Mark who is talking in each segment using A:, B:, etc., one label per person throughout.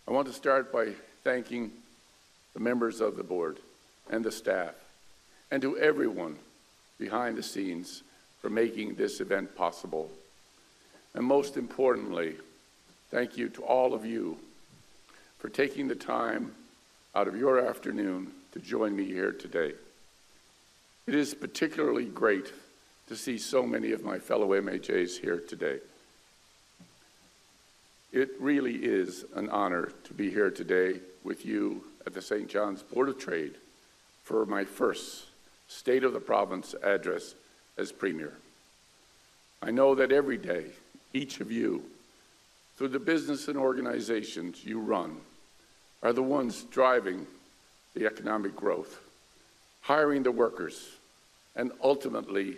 A: I want to start by thanking the members of the board and the staff, and to everyone behind the scenes for making this event possible. And most importantly, thank you to all of you for taking the time out of your afternoon to join me here today. It is particularly great to see so many of my fellow MHAs here today. It really is an honor to be here today with you at the St. John's Board of Trade for my first State of the Province address as Premier. I know that every day, each of you, through the business and organizations you run, are the ones driving the economic growth, hiring the workers, and ultimately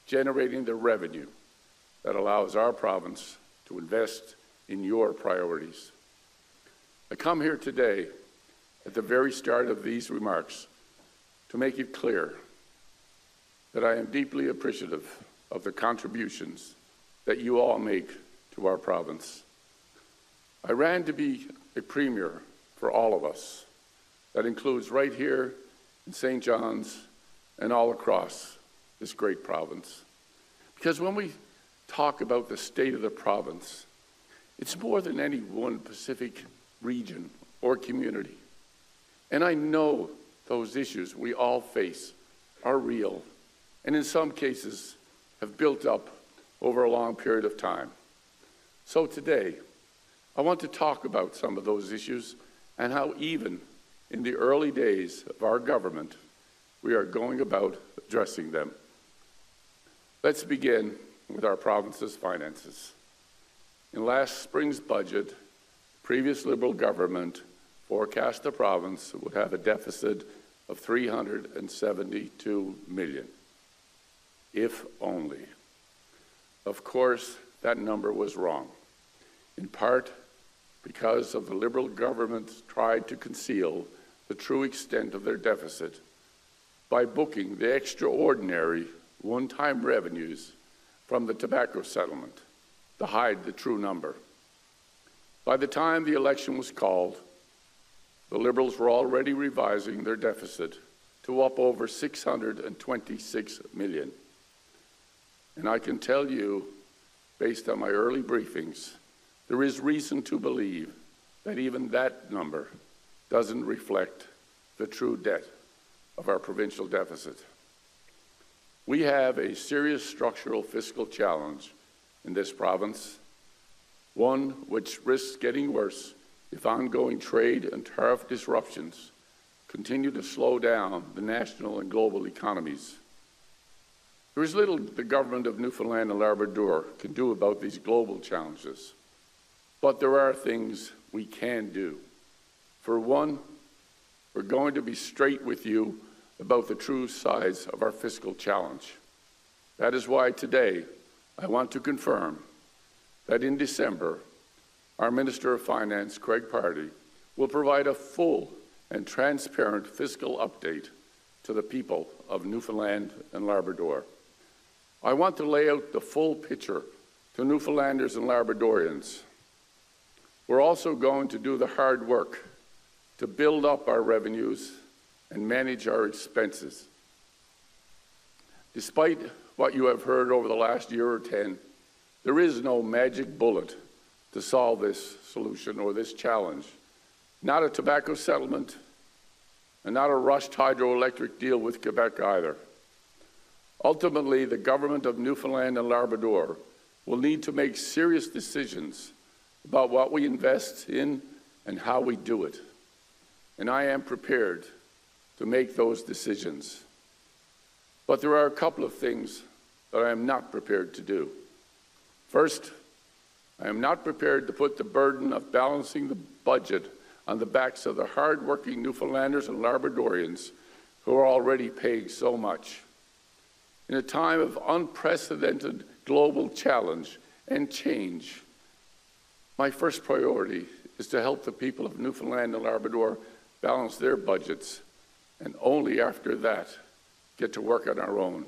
A: generating the revenue that allows our province to invest in your priorities. I come here today at the very start of these remarks to make it clear that I am deeply appreciative of the contributions that you all make to our province. I ran to be a Premier for all of us. That includes right here in St. John's and all across this great province. Because when we talk about the state of the province, it's more than any one Pacific region or community. And I know those issues we all face are real, and in some cases have built up over a long period of time. So today, I want to talk about some of those issues and how even in the early days of our government, we are going about addressing them. Let's begin with our province's finances. In last spring's budget, the previous Liberal government forecast the province would have a deficit of $372 million, if only. Of course, that number was wrong, in part because of the Liberal government's tried to conceal the true extent of their deficit by booking the extraordinary one-time revenues from the tobacco settlement to hide the true number. By the time the election was called, the Liberals were already revising their deficit to up over $626 million. And I can tell you, based on my early briefings, there is reason to believe that even that number doesn't reflect the true debt of our provincial deficit. We have a serious structural fiscal challenge in this province, one which risks getting worse if ongoing trade and tariff disruptions continue to slow down the national and global economies. There is little the government of Newfoundland and Labrador can do about these global challenges, but there are things we can do. For one, we're going to be straight with you about the true size of our fiscal challenge. That is why today I want to confirm that in December, our Minister of Finance, Craig Pardy, will provide a full and transparent fiscal update to the people of Newfoundland and Labrador. I want to lay out the full picture to Newfoundlanders and Labradorians. We're also going to do the hard work to build up our revenues and manage our expenses. Despite what you have heard over the last year or 10, there is no magic bullet to solve this solution or this challenge. Not a tobacco settlement, and not a rushed hydroelectric deal with Quebec either. Ultimately, the government of Newfoundland and Labrador will need to make serious decisions about what we invest in and how we do it. And I am prepared to make those decisions. But there are a couple of things that I am not prepared to do. First, I am not prepared to put the burden of balancing the budget on the backs of the hard-working Newfoundlanders and Labradorians who are already paying so much. In a time of unprecedented global challenge and change, my first priority is to help the people of Newfoundland and Labrador balance their budgets, and only after that get to work on our own.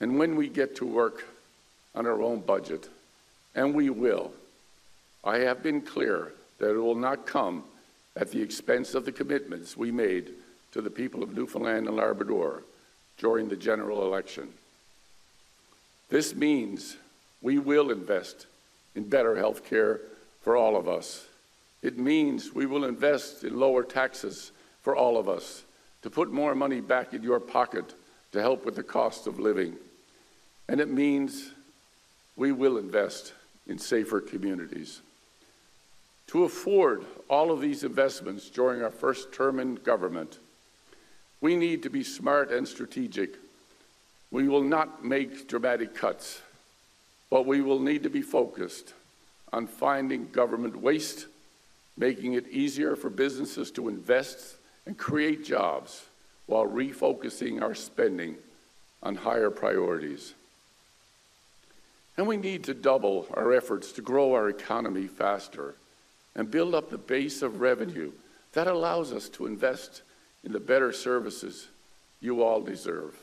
A: And when we get to work on our own budget, and we will, I have been clear that it will not come at the expense of the commitments we made to the people of Newfoundland and Labrador during the general election. This means we will invest in better health care for all of us. It means we will invest in lower taxes for all of us, to put more money back in your pocket to help with the cost of living. And it means we will invest in safer communities. To afford all of these investments during our first term in government, we need to be smart and strategic. We will not make dramatic cuts, but we will need to be focused on finding government waste, making it easier for businesses to invest and create jobs while refocusing our spending on higher priorities. And we need to double our efforts to grow our economy faster and build up the base of revenue that allows us to invest in the better services you all deserve.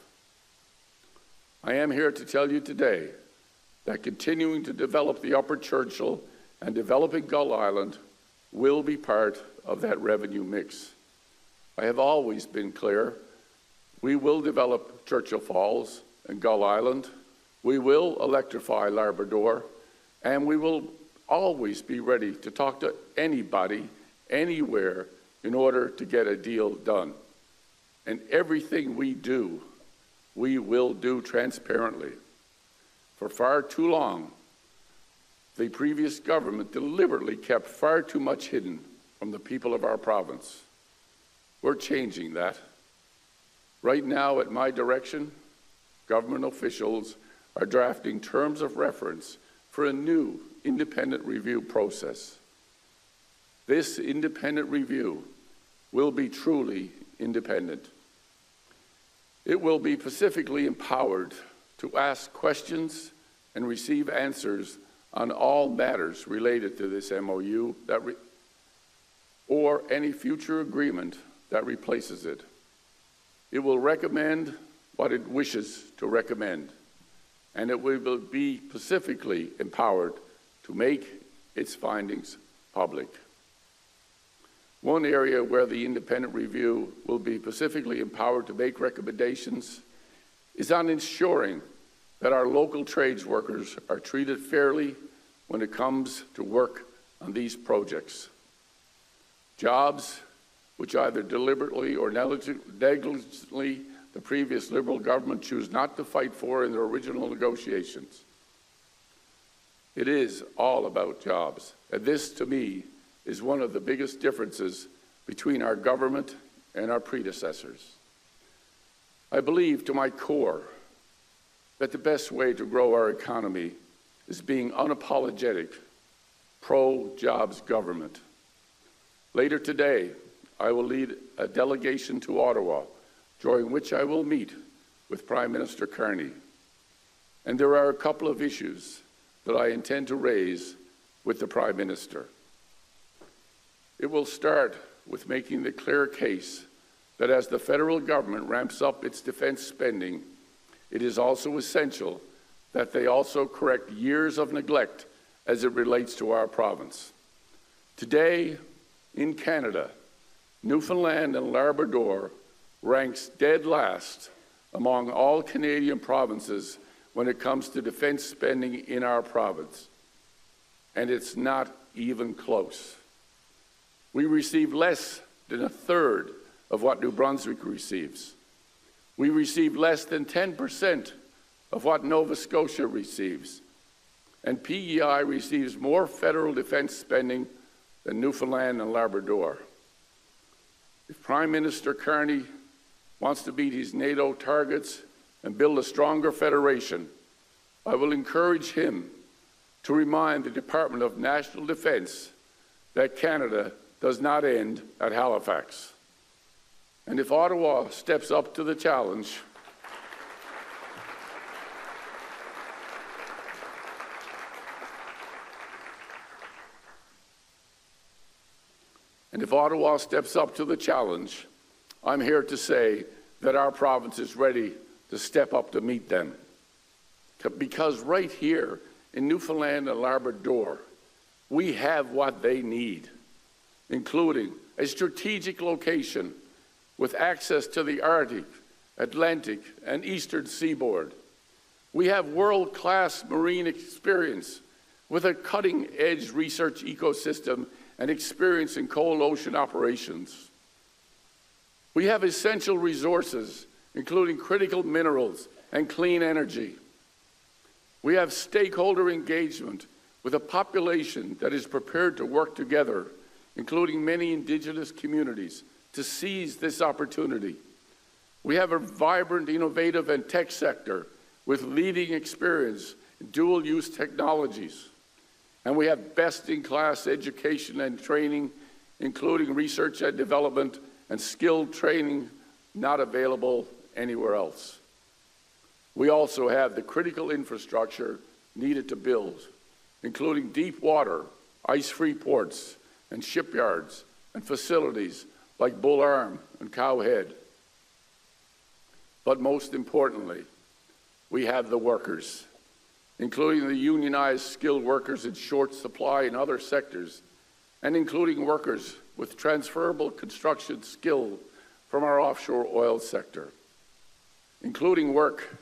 A: I am here to tell you today that continuing to develop the Upper Churchill and developing Gull Island will be part of that revenue mix. I have always been clear. We will develop Churchill Falls and Gull Island. We will electrify Labrador, and we will always be ready to talk to anybody, anywhere, in order to get a deal done. And everything we do, we will do transparently. For far too long, the previous government deliberately kept far too much hidden from the people of our province. We're changing that. Right now, at my direction, government officials are drafting terms of reference for a new independent review process. This independent review will be truly independent. It will be specifically empowered to ask questions and receive answers on all matters related to this MOU or any future agreement that replaces it. It will recommend what it wishes to recommend, and it will be specifically empowered to make its findings public. One area where the independent review will be specifically empowered to make recommendations is on ensuring that our local trades workers are treated fairly when it comes to work on these projects. Jobs which either deliberately or negligently the previous Liberal government choose not to fight for in their original negotiations. It is all about jobs, and this, to me, is one of the biggest differences between our government and our predecessors. I believe to my core that the best way to grow our economy is being unapologetic, pro-jobs government. Later today, I will lead a delegation to Ottawa, during which I will meet with Prime Minister Carney. And there are a couple of issues that I intend to raise with the Prime Minister. It will start with making the clear case that as the federal government ramps up its defence spending, it is also essential that they also correct years of neglect as it relates to our province. Today, in Canada, Newfoundland and Labrador ranks dead last among all Canadian provinces when it comes to defence spending in our province. And it's not even close. We receive less than a third of what New Brunswick receives. We receive less than 10% of what Nova Scotia receives. And PEI receives more federal defence spending than Newfoundland and Labrador. If Prime Minister Carney wants to beat his NATO targets and build a stronger federation, I will encourage him to remind the Department of National Defence that Canada does not end at Halifax. And if Ottawa steps up to the challenge, I'm here to say that our province is ready to step up to meet them. Because right here in Newfoundland and Labrador, we have what they need. including a strategic location with access to the Arctic, Atlantic, and Eastern seaboard. We have world-class marine experience with a cutting-edge research ecosystem and experience in cold ocean operations. We have essential resources, including critical minerals and clean energy. We have stakeholder engagement with a population that is prepared to work together, including many Indigenous communities, to seize this opportunity. We have a vibrant, innovative, and tech sector with leading experience in dual-use technologies. And we have best-in-class education and training, including research and development and skilled training not available anywhere else. We also have the critical infrastructure needed to build, including deep water, ice-free ports, and shipyards, and facilities like Bull Arm and Cowhead. But most importantly, we have the workers, including the unionized skilled workers in short supply in other sectors, and including workers with transferable construction skill from our offshore oil sector, including work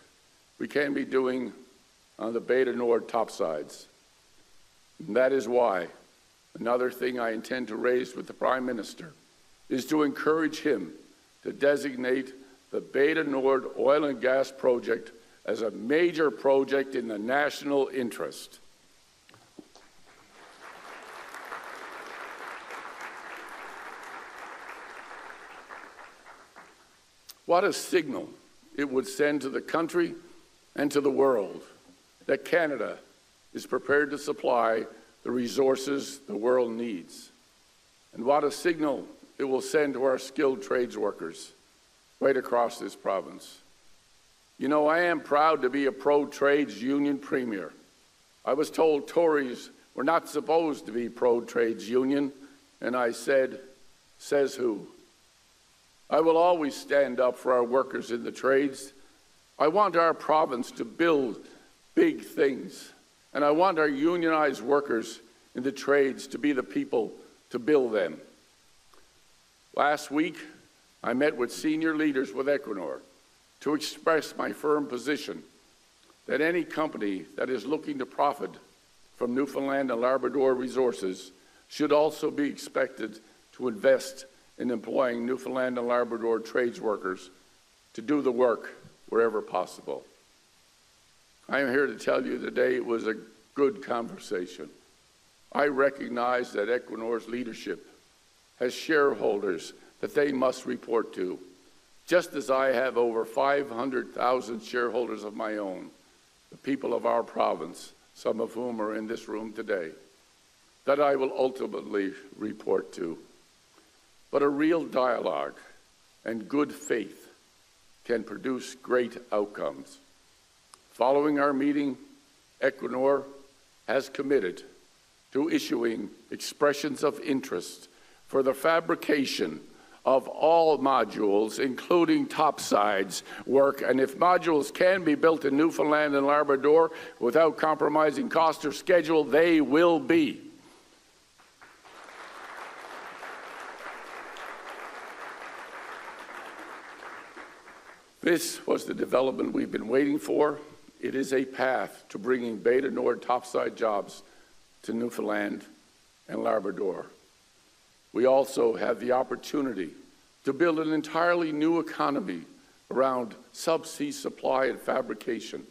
A: we can be doing on the Beta Nord topsides. And that is why another thing I intend to raise with the Prime Minister is to encourage him to designate the Beta Nord oil and gas project as a major project in the national interest. What a signal it would send to the country and to the world that Canada is prepared to supply the resources the world needs. And what a signal it will send to our skilled trades workers right across this province. You know, I am proud to be a pro-trades union premier. I was told Tories were not supposed to be pro-trades union, and I said, says who? I will always stand up for our workers in the trades. I want our province to build big things, and I want our unionized workers in the trades to be the people to build them. Last week, I met with senior leaders with Equinor to express my firm position that any company that is looking to profit from Newfoundland and Labrador resources should also be expected to invest in employing Newfoundland and Labrador trades workers to do the work wherever possible. I am here to tell you today it was a good conversation. I recognize that Equinor's leadership has shareholders that they must report to, just as I have over 500,000 shareholders of my own, the people of our province, some of whom are in this room today, that I will ultimately report to. But a real dialogue and good faith can produce great outcomes. Following our meeting, Equinor has committed to issuing expressions of interest for the fabrication of all modules, including topsides work, and if modules can be built in Newfoundland and Labrador without compromising cost or schedule, they will be. This was the development we've been waiting for. It is a path to bringing Beta Nord topside jobs to Newfoundland and Labrador. We also have the opportunity to build an entirely new economy around subsea supply and fabrication.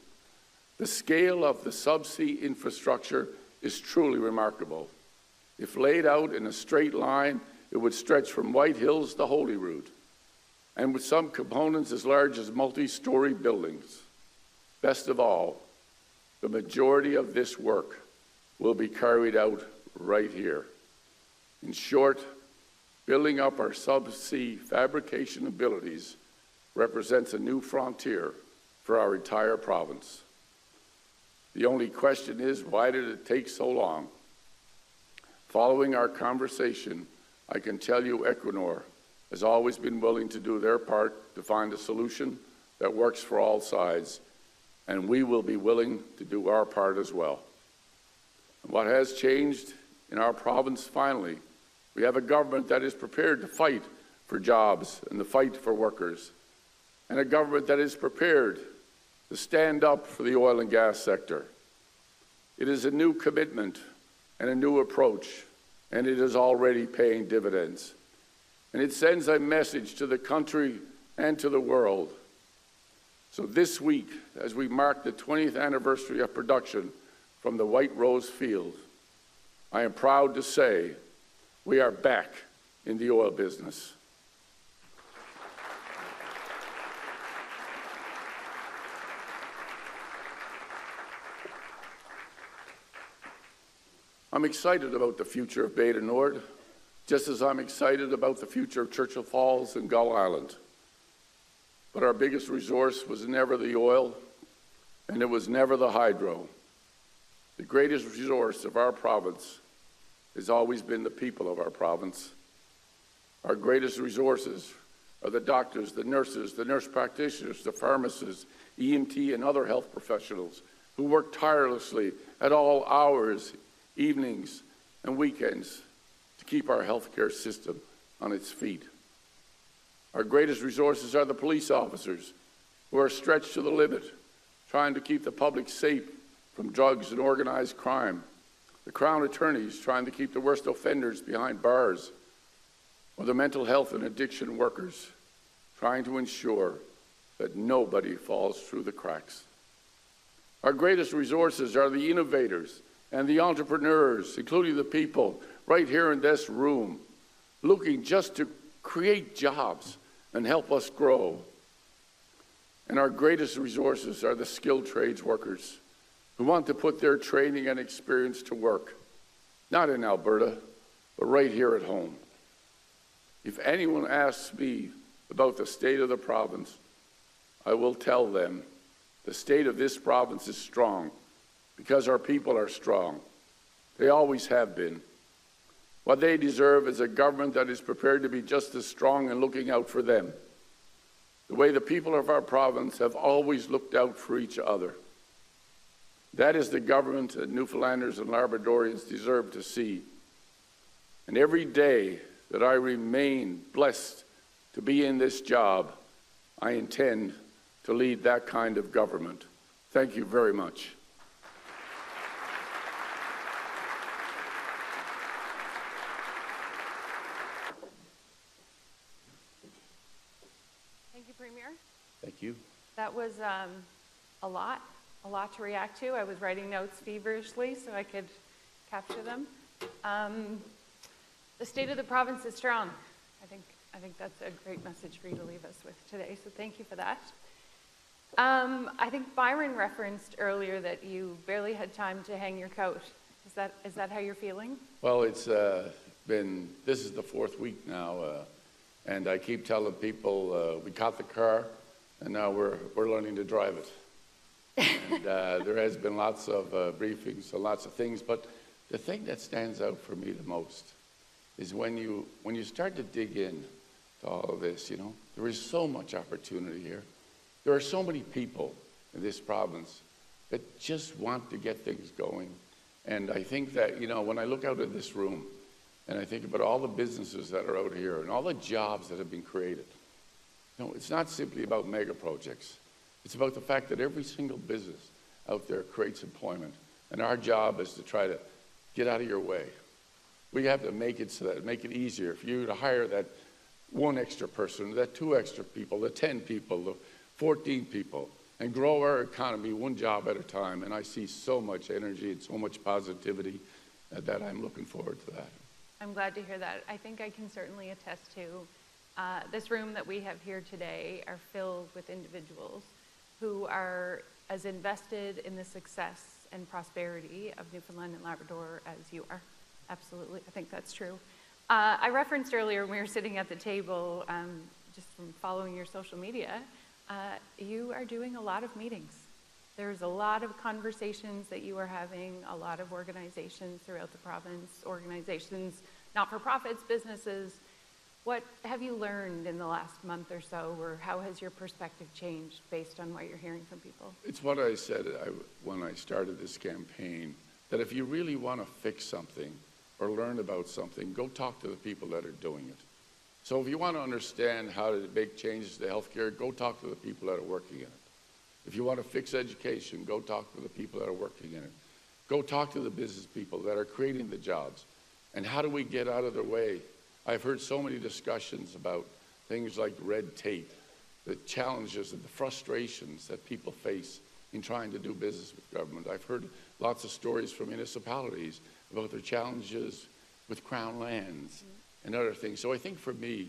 A: The scale of the subsea infrastructure is truly remarkable. If laid out in a straight line, it would stretch from White Hills to Holyrood, and with some components as large as multi-story buildings. Best of all, the majority of this work will be carried out right here. In short, building up our subsea fabrication abilities represents a new frontier for our entire province. The only question is, why did it take so long? Following our conversation, I can tell you Equinor has always been willing to do their part to find a solution that works for all sides, and we will be willing to do our part as well. And what has changed in our province finally We have a government that is prepared to fight for jobs and the fight for workers, and a government that is prepared to stand up for the oil and gas sector. It is a new commitment and a new approach, and it is already paying dividends. And it sends a message to the country and to the world. So this week, as we mark the 20th anniversary of production from the White Rose field, I am proud to say we are back in the oil business. I'm excited about the future of Beta Nord, just as I'm excited about the future of Churchill Falls and Gull Island. But our biggest resource was never the oil, and it was never the hydro. The greatest resource of our province has always been the people of our province. Our greatest resources are the doctors, the nurses, the nurse practitioners, the pharmacists, EMT, and other health professionals who work tirelessly at all hours, evenings, and weekends to keep our healthcare system on its feet. Our greatest resources are the police officers who are stretched to the limit, trying to keep the public safe from drugs and organized crime, the Crown attorneys trying to keep the worst offenders behind bars, or the mental health and addiction workers trying to ensure that nobody falls through the cracks. Our greatest resources are the innovators and the entrepreneurs, including the people right here in this room, looking just to create jobs and help us grow. And our greatest resources are the skilled trades workers who want to put their training and experience to work, not in Alberta, but right here at home. If anyone asks me about the state of the province, I will tell them the state of this province is strong because our people are strong. They always have been. What they deserve is a government that is prepared to be just as strong and looking out for them, the way the people of our province have always looked out for each other. That is the government that Newfoundlanders and Labradorians deserve to see. And every day that I remain blessed to be in this job, I intend to lead that kind of government. Thank you very much.
B: Thank you, Premier.
A: Thank you.
B: That was a lot to react to. I was writing notes feverishly so I could capture them. The state of the province is strong. I think that's a great message for you to leave us with today, so thank you for that. I think Byron referenced earlier that you barely had time to hang your coat. Is that how you're feeling?
A: Well, it's this is the fourth week now, and I keep telling people we caught the car, and now we're learning to drive it. And there has been lots of briefings and lots of things, but the thing that stands out for me the most is when you start to dig in to all of this, you know, there is so much opportunity here. There are so many people in this province that just want to get things going. And I think that, you know, when I look out at this room and I think about all the businesses that are out here and all the jobs that have been created, you know, it's not simply about mega projects. It's about the fact that every single business out there creates employment. And our job is to try to get out of your way. We have to make it so that make it easier for you to hire that one extra person, that two extra people, the 10 people, the 14 people, and grow our economy one job at a time. And I see so much energy and so much positivity that I'm looking forward to that.
B: I'm glad to hear that. I think I can certainly attest to this room that we have here today are filled with individuals who are as invested in the success and prosperity of Newfoundland and Labrador as you are. Absolutely, I think that's true. I referenced earlier when we were sitting at the table, just from following your social media, you are doing a lot of meetings. There's a lot of conversations that you are having, a lot of organizations throughout the province, organizations, not-for-profits, businesses. What have you learned in the last month or so, or how has your perspective changed based on what you're hearing from people?
A: It's what I said when I started this campaign, that if you really want to fix something, or learn about something, go talk to the people that are doing it. So if you want to understand how to make changes to healthcare, go talk to the people that are working in it. If you want to fix education, go talk to the people that are working in it. Go talk to the business people that are creating the jobs. And how do we get out of their way? I've heard so many discussions about things like red tape, the challenges and the frustrations that people face in trying to do business with government. I've heard lots of stories from municipalities about their challenges with Crown lands and other things. So I think for me,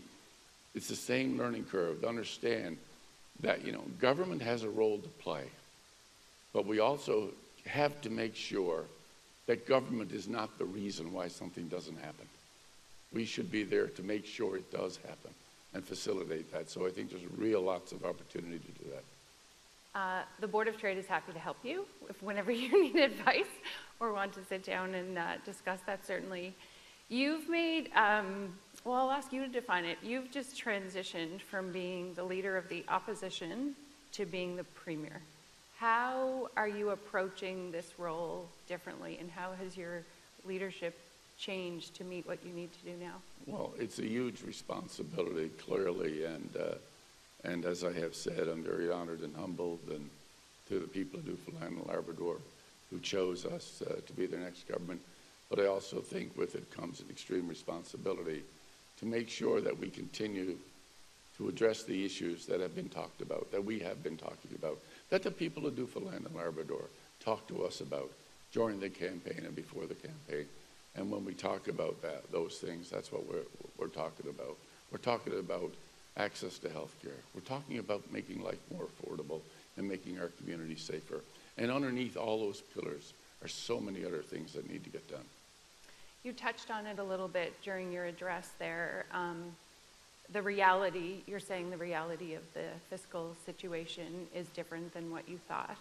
A: it's the same learning curve to understand that, government has a role to play, but we also have to make sure that government is not the reason why something doesn't happen. We should be there to make sure it does happen and facilitate that. So I think there's lots of opportunity to do that.
B: The Board of Trade is happy to help you whenever you need advice or want to sit down and discuss that, certainly. You've made, well, I'll ask you to define it. You've just transitioned from being the leader of the opposition to being the premier. How are you approaching this role differently, and how has your leadership changed to meet what you need to do now?
A: Well, it's a huge responsibility, clearly, and as I have said, I'm very honored and humbled, and to the people of Newfoundland and Labrador who chose us to be their next government. But I also think with it comes an extreme responsibility to make sure that we continue to address the issues that have been talked about, that we have been talking about, that the people of Newfoundland and Labrador talk to us about during the campaign and before the campaign. And when we talk about those things, that's what we're talking about. We're talking about access to health care. We're talking about making life more affordable and making our communities safer. And underneath all those pillars are so many other things that need to get done.
B: You touched on it a little bit during your address there. The reality, you're saying the reality of the fiscal situation is different than what you thought.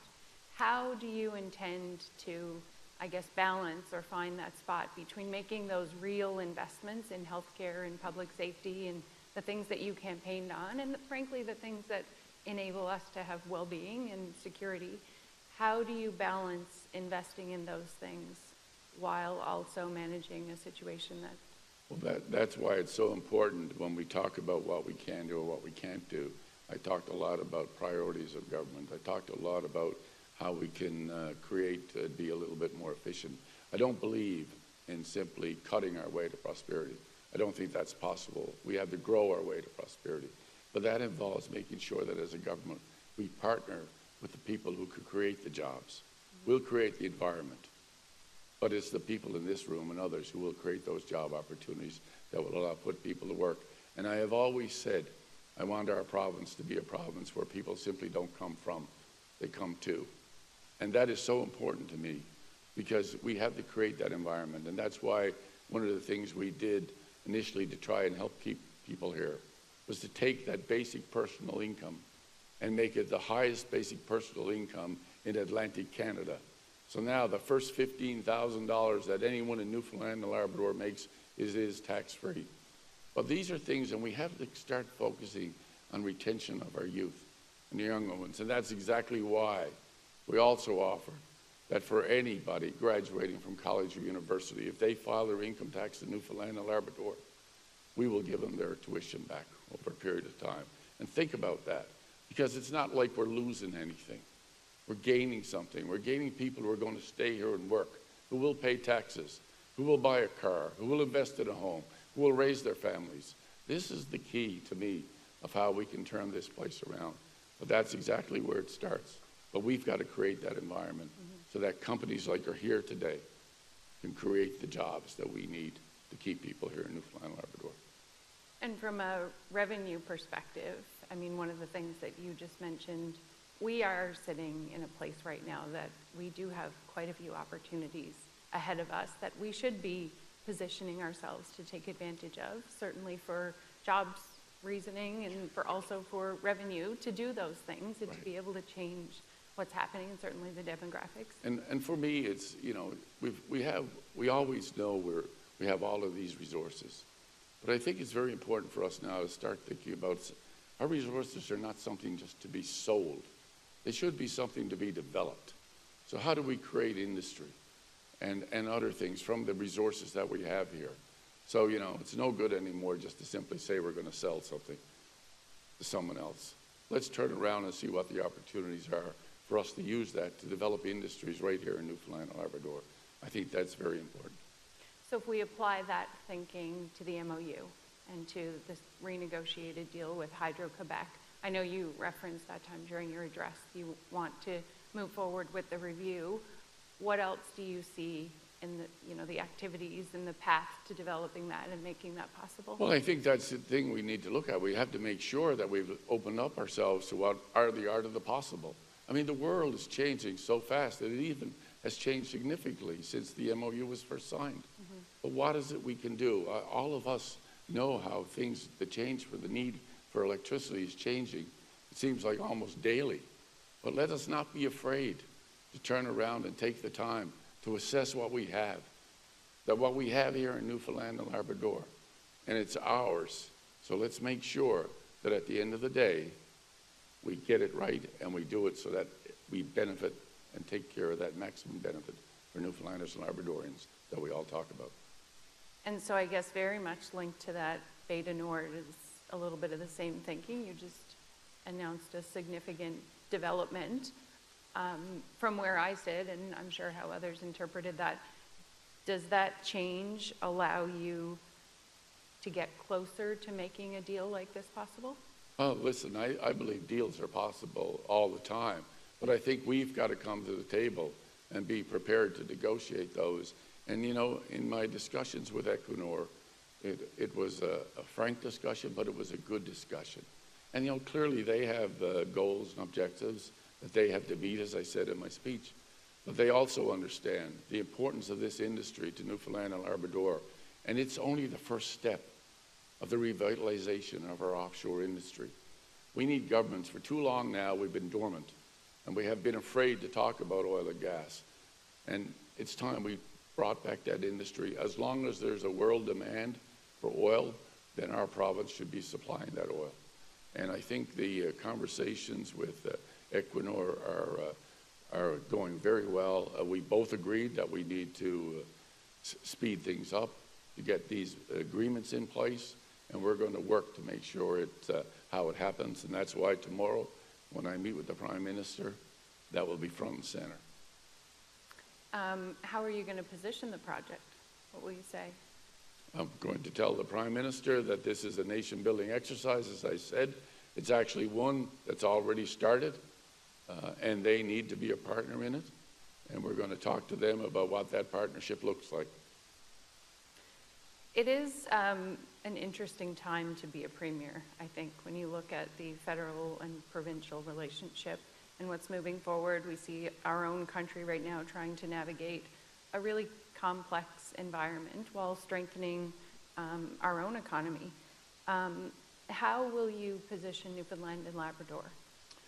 B: How do you intend to, I guess, balance or find that spot between making those real investments in healthcare and public safety and the things that you campaigned on, and frankly, the things that enable us to have well-being and security? How do you balance investing in those things while also managing a situation that...
A: Well, that's why it's so important when we talk about what we can do or what we can't do. I talked a lot about priorities of government. I talked a lot about how we can be a little bit more efficient. I don't believe in simply cutting our way to prosperity. I don't think that's possible. We have to grow our way to prosperity. But that involves making sure that as a government, we partner with the people who could create the jobs. We'll create the environment. But it's the people in this room and others who will create those job opportunities that will put people to work. And I have always said, I want our province to be a province where people simply don't come from, they come to. And that is so important to me because we have to create that environment. And that's why one of the things we did initially to try and help keep people here was to take that basic personal income and make it the highest basic personal income in Atlantic Canada. So now the first $15,000 that anyone in Newfoundland and Labrador makes is tax-free. But these are things, and we have to start focusing on retention of our youth and the young ones. And that's exactly why we also offer that for anybody graduating from college or university, if they file their income tax in Newfoundland and Labrador, we will give them their tuition back over a period of time. And think about that, because it's not like we're losing anything. We're gaining something. We're gaining people who are going to stay here and work, who will pay taxes, who will buy a car, who will invest in a home, who will raise their families. This is the key to me of how we can turn this place around. But that's exactly where it starts. But we've got to create that environment so that companies like are here today can create the jobs that we need to keep people here in Newfoundland and Labrador.
B: And from a revenue perspective, I mean, one of the things that you just mentioned, we are sitting in a place right now that we do have quite a few opportunities ahead of us that we should be positioning ourselves to take advantage of, certainly for jobs reasoning and also for revenue to do those things and to be able to change what's happening and certainly the demographics.
A: And for me, it's, we always know we have all of these resources. But I think it's very important for us now to start thinking about our resources are not something just to be sold. They should be something to be developed. So how do we create industry? and other things from the resources that we have here. So, you know, it's no good anymore just to simply say we're going to sell something to someone else. Let's turn around and see what the opportunities are for us to use that to develop industries right here in Newfoundland and Labrador. I think that's very important.
B: So if we apply that thinking to the MOU and to this renegotiated deal with Hydro-Quebec, I know you referenced that time during your address, you want to move forward with the review. What else do you see in the, you know, the activities and the path to developing that and making that possible?
A: Well, I think that's the thing we need to look at. We have to make sure that we've opened up ourselves to what are the art of the possible. I mean, the world is changing so fast that it even has changed significantly since the MOU was first signed. Mm-hmm. But what is it we can do? All of us know how things, the change for the need for electricity is changing. It seems like almost daily. But let us not be afraid to turn around and take the time to assess what we have. That what we have here in Newfoundland and Labrador, and it's ours. So let's make sure that at the end of the day, we get it right and we do it so that we benefit and take care of that maximum benefit for Newfoundlanders and Labradorians that we all talk about.
B: And so I guess very much linked to that, Beta Nord is a little bit of the same thinking. You just announced a significant development. From where I sit, and I'm sure how others interpreted that, does that change allow you to get closer to making a deal like this possible?
A: Oh, listen, I believe deals are possible all the time, but I think we've got to come to the table and be prepared to negotiate those. And, you know, in my discussions with Equinor, it was a frank discussion, but it was a good discussion. And, you know, clearly they have goals and objectives that they have to meet, as I said in my speech. But they also understand the importance of this industry to Newfoundland and Labrador. And it's only the first step of the revitalization of our offshore industry. We need governments. For too long now, we've been dormant. And we have been afraid to talk about oil and gas. And it's time we brought back that industry. As long as there's a world demand for oil, then our province should be supplying that oil. And I think the conversations with Equinor are going very well. We both agreed that we need to speed things up to get these agreements in place, and we're going to work to make sure how it happens. And that's why tomorrow, when I meet with the Prime Minister, that will be front and center.
B: How are you going to position the project? What will you say?
A: I'm going to tell the Prime Minister that this is a nation-building exercise, as I said. It's actually one that's already started, and they need to be a partner in it. And we're going to talk to them about what that partnership looks like.
B: It is an interesting time to be a premier, I think, when you look at the federal and provincial relationship and what's moving forward. We see our own country right now trying to navigate a really complex environment while strengthening our own economy. How will you position Newfoundland and Labrador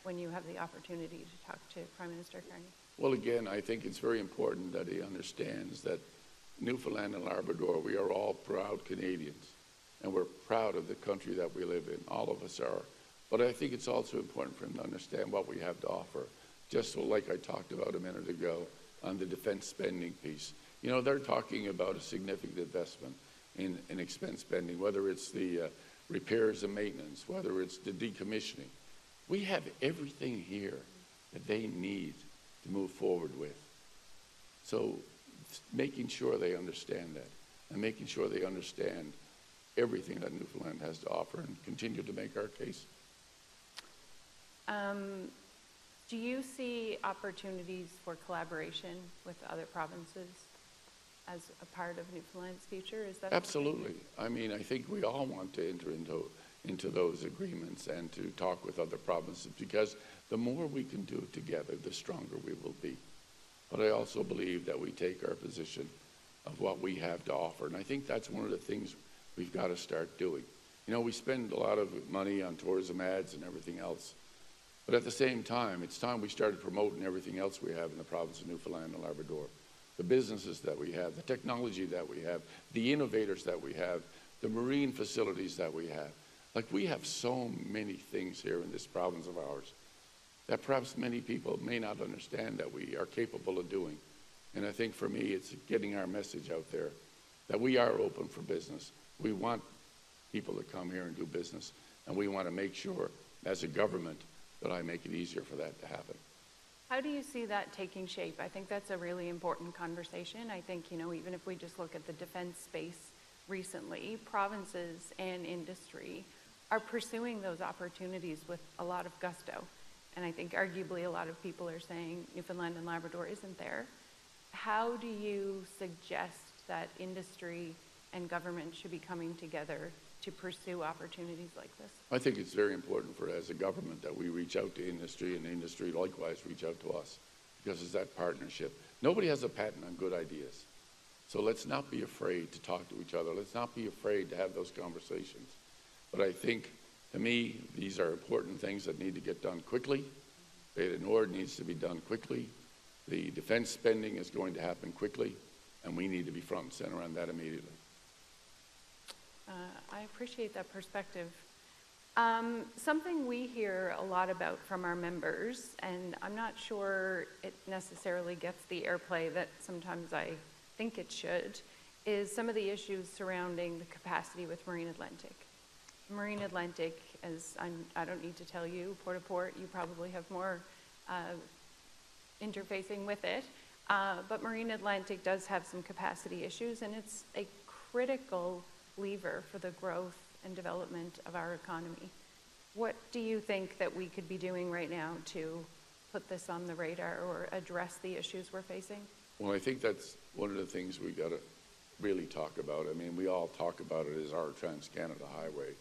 B: when you have the opportunity to talk to Prime Minister Carney?
A: Well, again, I think it's very important that he understands that Newfoundland and Labrador, we are all proud Canadians, and we're proud of the country that we live in. All of us are. But I think it's also important for him to understand what we have to offer, just so like I talked about a minute ago on the defense spending piece. You know, they're talking about a significant investment in expense spending, whether it's the repairs and maintenance, whether it's the decommissioning. We have everything here that they need to move forward with. So making sure they understand that and making sure they understand everything that Newfoundland has to offer and continue to make our case.
B: Do you see opportunities for collaboration with other provinces as a part of Newfoundland's future? Is that
A: absolutely? I mean, I think we all want to enter into those agreements and to talk with other provinces, because the more we can do together, the stronger we will be. But I also believe that we take our position of what we have to offer, and I think that's one of the things we've got to start doing. You know, we spend a lot of money on tourism ads and everything else, but at the same time, it's time we started promoting everything else we have in the province of Newfoundland and Labrador. The businesses that we have, the technology that we have, the innovators that we have, the marine facilities that we have. Like, we have so many things here in this province of ours that perhaps many people may not understand that we are capable of doing. And I think for me, it's getting our message out there that we are open for business. We want people to come here and do business, and we want to make sure, as a government, that I make it easier for that to happen.
B: How do you see that taking shape? I think that's a really important conversation. I think, even if we just look at the defense space recently, provinces and industry are pursuing those opportunities with a lot of gusto. And I think arguably a lot of people are saying Newfoundland and Labrador isn't there. How do you suggest that industry and government should be coming together to pursue opportunities like this?
A: I think it's very important for, as a government, that we reach out to industry, and industry likewise reach out to us, because it's that partnership. Nobody has a patent on good ideas. So let's not be afraid to talk to each other. Let's not be afraid to have those conversations. But I think, to me, these are important things that need to get done quickly. Beta Nord needs to be done quickly. The defense spending is going to happen quickly, and we need to be front and center on that immediately.
B: I appreciate that perspective. Something we hear a lot about from our members, and I'm not sure it necessarily gets the airplay that sometimes I think it should, is some of the issues surrounding the capacity with Marine Atlantic. Marine Atlantic, as I don't need to tell you, port to port, you probably have more interfacing with it, but Marine Atlantic does have some capacity issues, and it's a critical lever for the growth and development of our economy. What do you think that we could be doing right now to put this on the radar or address the issues we're facing?
A: Well, I think that's one of the things we got to really talk about. I mean, we all talk about it as our Trans-Canada Highway.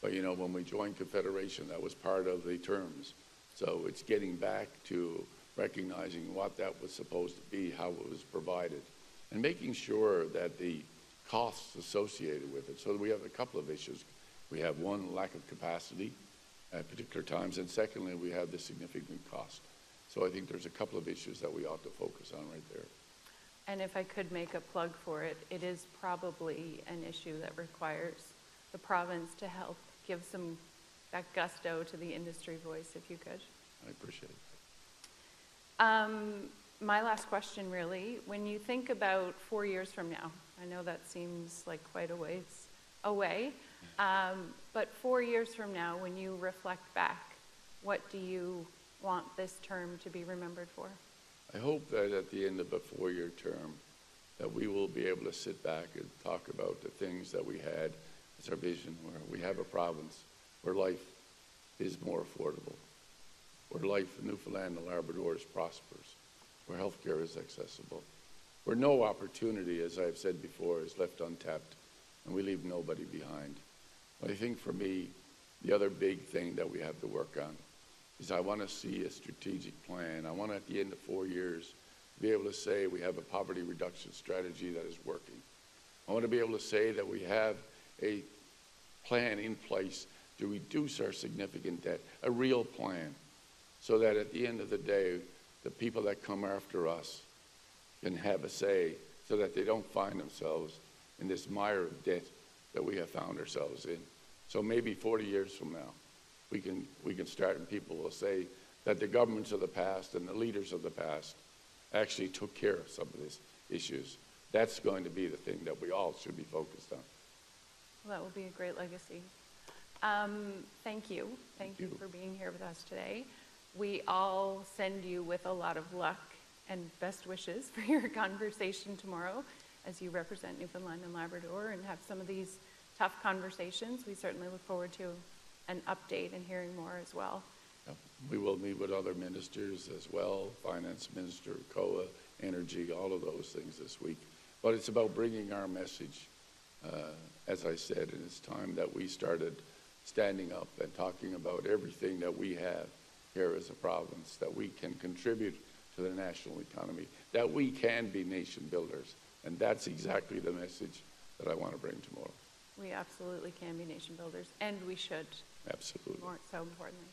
A: But, when we joined Confederation, that was part of the terms. So it's getting back to recognizing what that was supposed to be, how it was provided, and making sure that the costs associated with it. So we have a couple of issues. We have one, lack of capacity at particular times, and secondly, we have the significant cost. So I think there's a couple of issues that we ought to focus on right there.
B: And if I could make a plug for it, it is probably an issue that requires the province to help give that gusto to the industry voice, if you could.
A: I appreciate it.
B: My last question, really, when you think about 4 years from now, I know that seems like quite a ways away, but 4 years from now, when you reflect back, what do you want this term to be remembered for?
A: I hope that at the end of a 4-year term, that we will be able to sit back and talk about the things that we had as our vision, where we have a province where life is more affordable, where life in Newfoundland and Labrador is prosperous, where healthcare is accessible, where no opportunity, as I've said before, is left untapped, and we leave nobody behind. But I think for me, the other big thing that we have to work on is I want to see a strategic plan. I want to, at the end of 4 years, be able to say we have a poverty reduction strategy that is working. I want to be able to say that we have a plan in place to reduce our significant debt, a real plan, so that at the end of the day, the people that come after us can have a say, so that they don't find themselves in this mire of debt that we have found ourselves in. So maybe 40 years from now, we can start, and people will say that the governments of the past and the leaders of the past actually took care of some of these issues. That's going to be the thing that we all should be focused on.
B: Well, that will be a great legacy. Thank you. Thank you for being here with us today. We all send you with a lot of luck and best wishes for your conversation tomorrow as you represent Newfoundland and Labrador and have some of these tough conversations. We certainly look forward to an update and hearing more as well.
A: Yep. We will meet with other ministers as well, Finance Minister, COA, Energy, all of those things this week. But it's about bringing our message. As I said, and it's time that we started standing up and talking about everything that we have here as a province, that we can contribute to the national economy, that we can be nation builders. And that's exactly the message that I want to bring tomorrow.
B: We absolutely can be nation builders, and we should.
A: Absolutely.
B: More so importantly.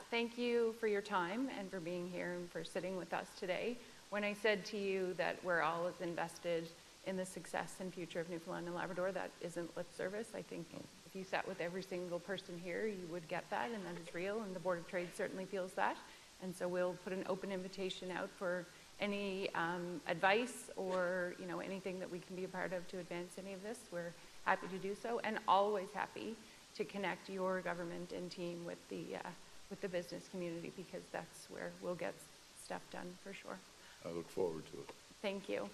B: Thank you for your time and for being here and for sitting with us today. When I said to you that we're all as invested in the success and future of Newfoundland and Labrador, that isn't lip service. I think if you sat with every single person here, you would get that, and that is real, and the Board of Trade certainly feels that. And so we'll put an open invitation out for any advice or, you know, anything that we can be a part of to advance any of this, we're happy to do so, and always happy to connect your government and team with the business community, because that's where we'll get stuff done for sure.
A: I look forward to it.
B: Thank you.